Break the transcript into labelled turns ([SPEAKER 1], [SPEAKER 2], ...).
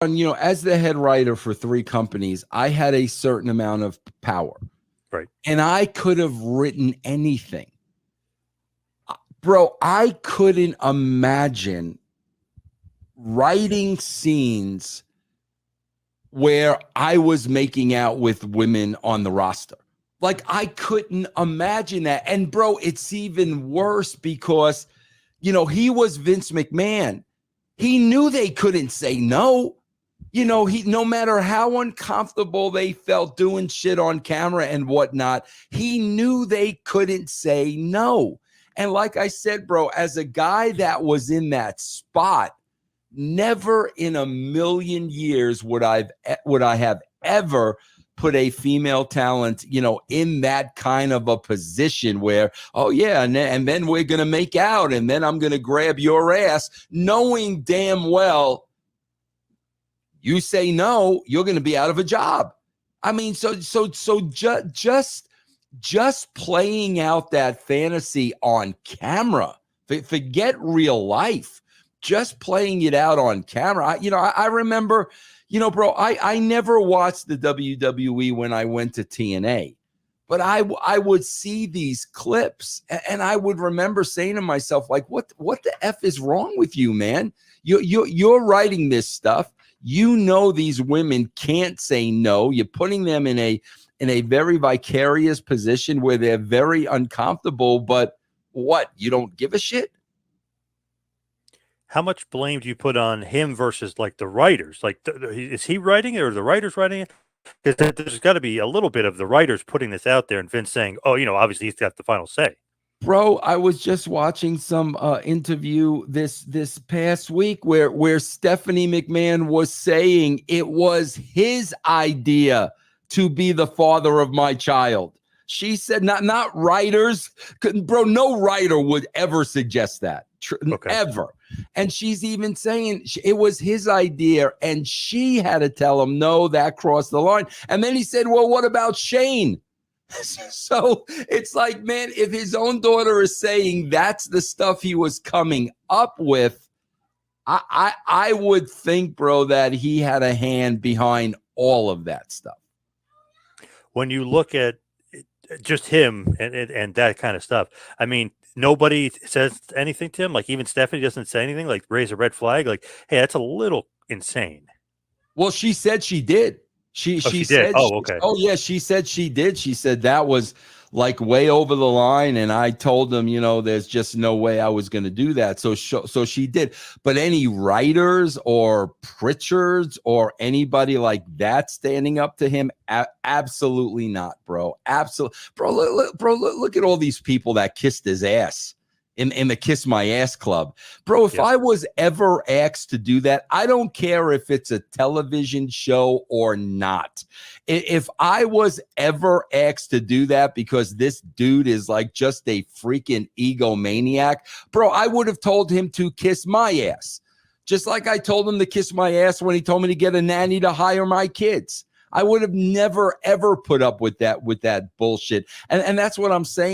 [SPEAKER 1] as the head writer for 3 companies, I had a certain amount of power.
[SPEAKER 2] Right.
[SPEAKER 1] And I could have written anything. Bro, I couldn't imagine writing scenes where I was making out with women on the roster. Like, I couldn't imagine that. And bro, it's even worse because, he was Vince McMahon. He knew they couldn't say no. No matter how uncomfortable they felt doing shit on camera and whatnot, he knew they couldn't say no. And like I said, bro, as a guy that was in that spot, never in a million years would I have ever put a female talent, in that kind of a position where, oh yeah, and then we're going to make out, and then I'm going to grab your ass, knowing damn well you say no, you're going to be out of a job. I mean, so just playing out that fantasy on camera, forget real life, just playing it out on camera. I remember, bro, I never watched the WWE when I went to TNA, but I would see these clips and I would remember saying to myself, like, what the F is wrong with you, man? You're writing this stuff. These women can't say no. You're putting them in a very vicarious position where they're very uncomfortable, but what? You don't give a shit?
[SPEAKER 2] How much blame do you put on him versus like the writers? Like, is he writing it or the writers writing it? Because there's got to be a little bit of the writers putting this out there and Vince saying, oh, obviously he's got the final say.
[SPEAKER 1] Bro, I was just watching some interview this past week where Stephanie McMahon was saying it was his idea to be the father of my child. She said, not writers. Bro, no writer would ever suggest that. Okay. Ever. And she's even saying it was his idea, and she had to tell him, no, that crossed the line. And then he said, well, what about Shane? So it's like, man, if his own daughter is saying that's the stuff he was coming up with, I would think, bro, that he had a hand behind all of that stuff.
[SPEAKER 2] When you look at just him and that kind of stuff, I mean, nobody says anything to him. Like, even Stephanie doesn't say anything, like raise a red flag. Like, hey, that's a little insane.
[SPEAKER 1] Well, she said she did. She said,
[SPEAKER 2] oh, okay.
[SPEAKER 1] She said she did. She said that was like way over the line. And I told them, there's just no way I was going to do that. So she did. But any writers or Pritchards or anybody like that standing up to him, absolutely not, bro. Absolutely. Bro, look at all these people that kissed his ass in the Kiss My Ass Club. Bro, if I was ever asked to do that, I don't care if it's a television show or not. If I was ever asked to do that because this dude is like just a freaking egomaniac, bro, I would have told him to kiss my ass. Just like I told him to kiss my ass when he told me to get a nanny to hire my kids. I would have never, ever put up with that bullshit. And that's what I'm saying.